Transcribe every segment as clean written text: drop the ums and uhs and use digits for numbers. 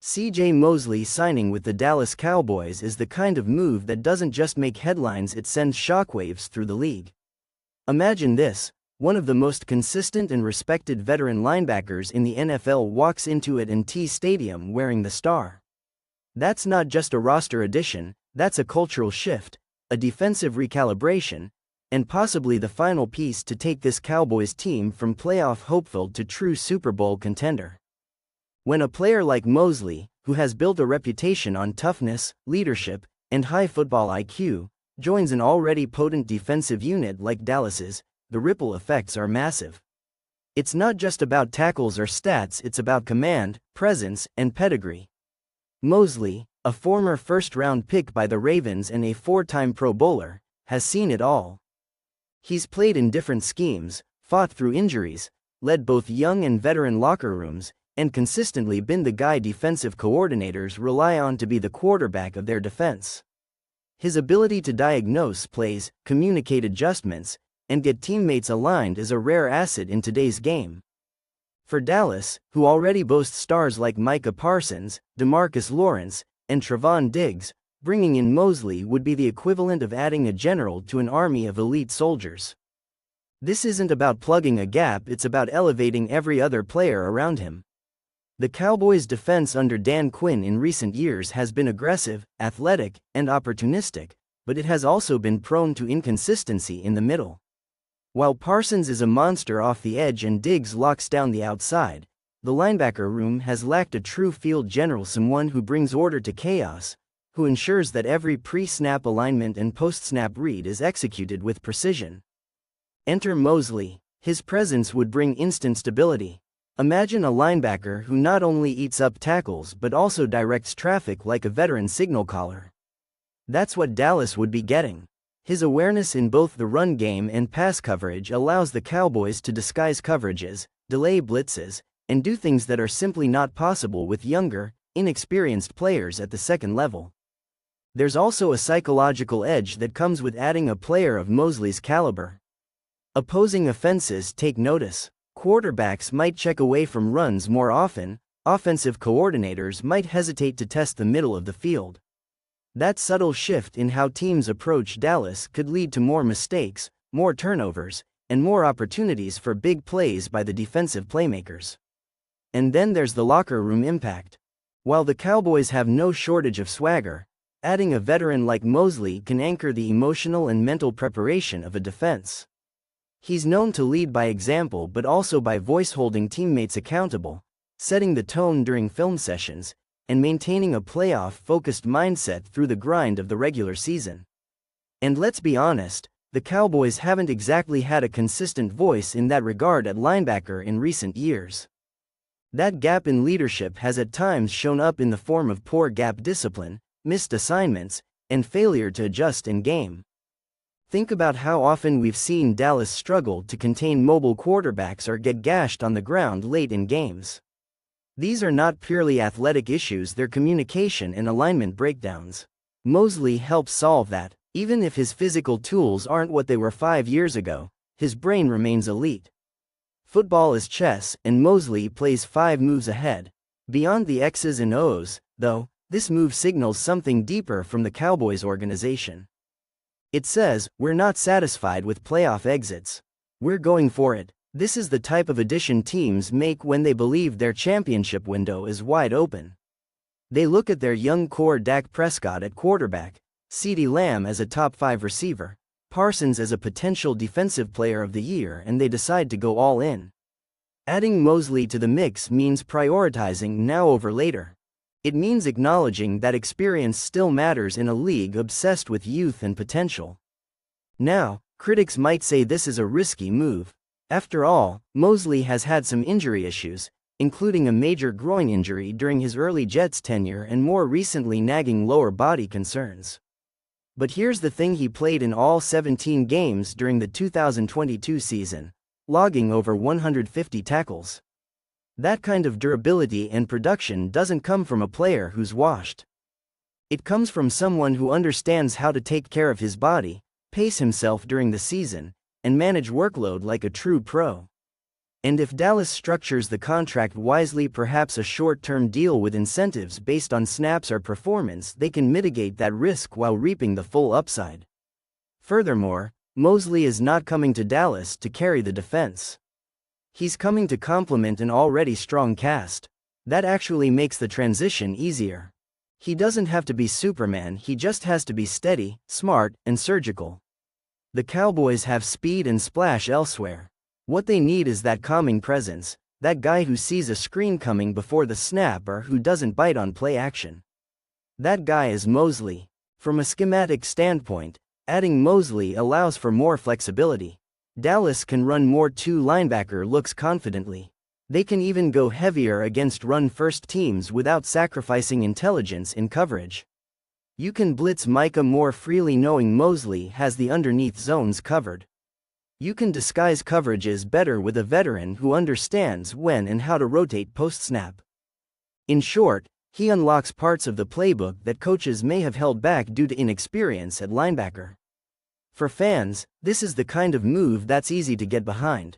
CJ Mosley signing with the Dallas Cowboys is the kind of move that doesn't just make headlines, it sends shockwaves through the league. Imagine this: one of the most consistent and respected veteran linebackers in the NFL walks into at&T Stadium wearing the star. That's not just a roster addition, that's a cultural shift, a defensive recalibration, and possibly the final piece to take this Cowboys team from playoff hopeful to true Super Bowl contender. When a player like Mosley, who has built a reputation on toughness, leadership, and high football IQ, joins an already potent defensive unit like Dallas's, the ripple effects are massive. It's not just about tackles or stats, it's about command, presence, and pedigree. Mosley, a former first-round pick by the Ravens and a four-time Pro Bowler, has seen it all. He's played in different schemes, fought through injuries, led both young and veteran locker rooms, and consistently been the guy defensive coordinators rely on to be the quarterback of their defense. His ability to diagnose plays, communicate adjustments, and get teammates aligned is a rare asset in today's game. For Dallas, who already boasts stars like Micah Parsons, DeMarcus Lawrence, and Trevon Diggs, bringing in Mosley would be the equivalent of adding a general to an army of elite soldiers. This isn't about plugging a gap, it's about elevating every other player around him. The Cowboys' defense under Dan Quinn in recent years has been aggressive, athletic, and opportunistic, but it has also been prone to inconsistency in the middle. While Parsons is a monster off the edge and Diggs locks down the outside, the linebacker room has lacked a true field general, someone who brings order to chaos, who ensures that every pre-snap alignment and post-snap read is executed with precision. Enter Mosley. His presence would bring instant stability. Imagine a linebacker who not only eats up tackles but also directs traffic like a veteran signal caller. That's what Dallas would be getting. His awareness in both the run game and pass coverage allows the Cowboys to disguise coverages, delay blitzes, and do things that are simply not possible with younger, inexperienced players at the second level. There's also a psychological edge that comes with adding a player of Mosley's caliber. Opposing offenses take notice. Quarterbacks might check away from runs more often, offensive coordinators might hesitate to test the middle of the field. That subtle shift in how teams approach Dallas could lead to more mistakes, more turnovers, and more opportunities for big plays by the defensive playmakers. And then there's the locker room impact. While the Cowboys have no shortage of swagger, adding a veteran like Mosley can anchor the emotional and mental preparation of a defense. He's known to lead by example but also by holding teammates accountable, setting the tone during film sessions, and maintaining a playoff-focused mindset through the grind of the regular season. And let's be honest, the Cowboys haven't exactly had a consistent voice in that regard at linebacker in recent years. That gap in leadership has at times shown up in the form of poor gap discipline, missed assignments, and failure to adjust in game. Think about how often we've seen Dallas struggle to contain mobile quarterbacks or get gashed on the ground late in games. These are not purely athletic issues, they're communication and alignment breakdowns. Mosley helps solve that. Even if his physical tools aren't what they were 5 years ago, his brain remains elite. Football is chess, and Mosley plays 5 moves ahead. Beyond the X's and O's, though, this move signals something deeper from the Cowboys organization. It says, we're not satisfied with playoff exits. We're going for it. This is the type of addition teams make when they believe their championship window is wide open. They look at their young core: Dak Prescott at quarterback, CeeDee Lamb as a top 5 receiver, Parsons as a potential defensive player of the year, and they decide to go all in. Adding Mosley to the mix means prioritizing now over later. It means acknowledging that experience still matters in a league obsessed with youth and potential. Now, critics might say this is a risky move. After all, Mosley has had some injury issues, including a major groin injury during his early Jets tenure and more recently nagging lower body concerns. But here's the thing: he played in all 17 games during the 2022 season, logging over 150 tackles. That kind of durability and production doesn't come from a player who's washed. It comes from someone who understands how to take care of his body, pace himself during the season, and manage workload like a true pro. And if Dallas structures the contract wisely, perhaps a short-term deal with incentives based on snaps or performance, they can mitigate that risk while reaping the full upside. Furthermore, Mosley is not coming to Dallas to carry the defense. He's coming to complement an already strong cast. That actually makes the transition easier. He doesn't have to be Superman, he just has to be steady, smart, and surgical. The Cowboys have speed and splash elsewhere. What they need is that calming presence, that guy who sees a screen coming before the snap or who doesn't bite on play action. That guy is Mosley. From a schematic standpoint, adding Mosley allows for more flexibility. Dallas can run more two linebacker looks confidently. They can even go heavier against run-first teams without sacrificing intelligence in coverage. You can blitz Micah more freely knowing Mosley has the underneath zones covered. You can disguise coverages better with a veteran who understands when and how to rotate post-snap. In short, he unlocks parts of the playbook that coaches may have held back due to inexperience at linebacker. For fans, this is the kind of move that's easy to get behind.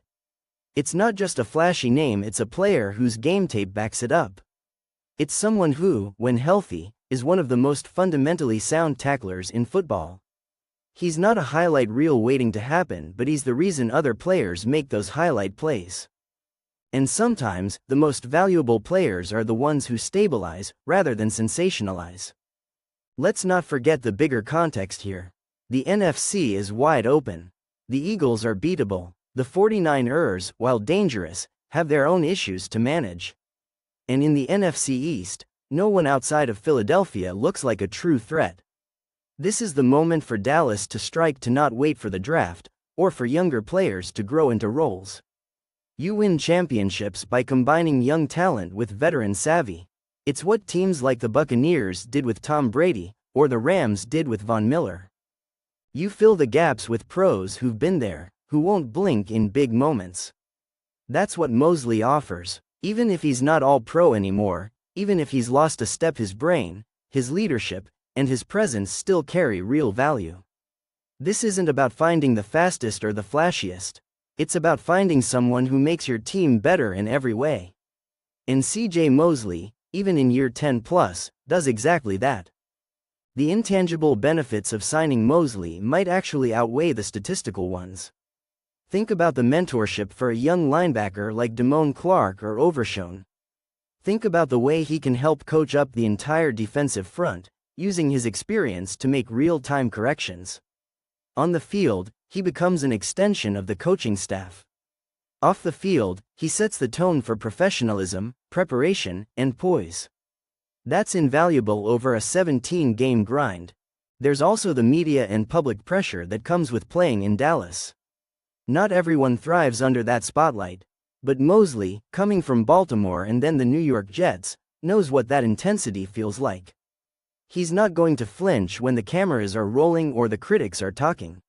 It's not just a flashy name, it's a player whose game tape backs it up. It's someone who, when healthy, is one of the most fundamentally sound tacklers in football. He's not a highlight reel waiting to happen, but he's the reason other players make those highlight plays. And sometimes, the most valuable players are the ones who stabilize, rather than sensationalize. Let's not forget the bigger context here. The NFC is wide open. The Eagles are beatable. The 49ers, while dangerous, have their own issues to manage. And in the NFC East, no one outside of Philadelphia looks like a true threat. This is the moment for Dallas to strike, to not wait for the draft, or for younger players to grow into roles. You win championships by combining young talent with veteran savvy. It's what teams like the Buccaneers did with Tom Brady, or the Rams did with Von Miller. You fill the gaps with pros who've been there, who won't blink in big moments. That's what Mosley offers. Even if he's not all pro anymore, even if he's lost a step, his brain, his leadership, and his presence still carry real value. This isn't about finding the fastest or the flashiest. It's about finding someone who makes your team better in every way. And CJ Mosley, even in year 10 plus, does exactly that. The intangible benefits of signing Mosley might actually outweigh the statistical ones. Think about the mentorship for a young linebacker like Damone Clark or Overshown. Think about the way he can help coach up the entire defensive front, using his experience to make real-time corrections. On the field, he becomes an extension of the coaching staff. Off the field, he sets the tone for professionalism, preparation, and poise. That's invaluable over a 17-game grind. There's also the media and public pressure that comes with playing in Dallas. Not everyone thrives under that spotlight, but Mosley, coming from Baltimore and then the New York Jets, knows what that intensity feels like. He's not going to flinch when the cameras are rolling or the critics are talking.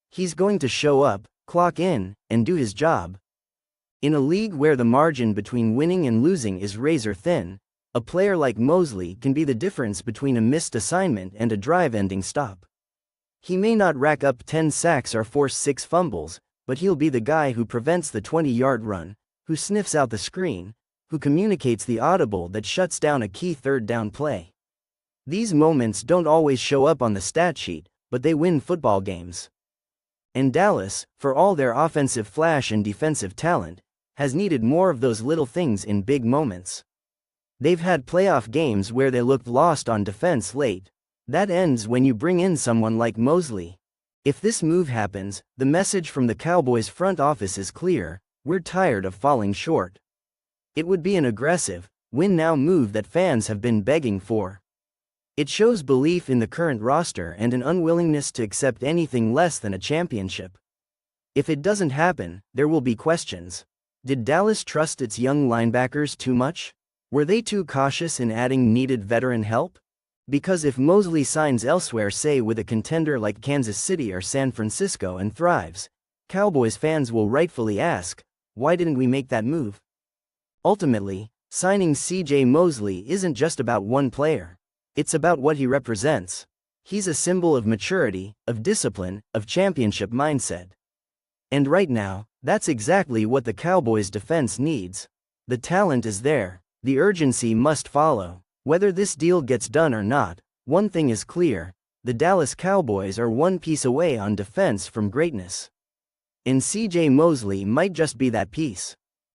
He's going to show up, clock in, and do his job. In a league where the margin between winning and losing is razor thin, a player like Mosley can be the difference between a missed assignment and a drive-ending stop. He may not rack up 10 sacks or force 6 fumbles, but he'll be the guy who prevents the 20-yard run, who sniffs out the screen, who communicates the audible that shuts down a key third-down play. These moments don't always show up on the stat sheet, but they win football games. And Dallas, for all their offensive flash and defensive talent, has needed more of those little things in big moments. They've had playoff games where they looked lost on defense late. That ends when you bring in someone like Mosley. If this move happens, the message from the Cowboys front office is clear: we're tired of falling short. It would be an aggressive, win-now move that fans have been begging for. It shows belief in the current roster and an unwillingness to accept anything less than a championship. If it doesn't happen, there will be questions. Did Dallas trust its young linebackers too much? Were they too cautious in adding needed veteran help? Because if Mosley signs elsewhere, say with a contender like Kansas City or San Francisco, and thrives, Cowboys fans will rightfully ask, why didn't we make that move? Ultimately, signing CJ Mosley isn't just about one player. It's about what he represents. He's a symbol of maturity, of discipline, of championship mindset. And right now, that's exactly what the Cowboys' defense needs. The talent is there, the urgency must follow. Whether this deal gets done or not, one thing is clear: the Dallas Cowboys are one piece away on defense from greatness. And CJ Mosley might just be that piece.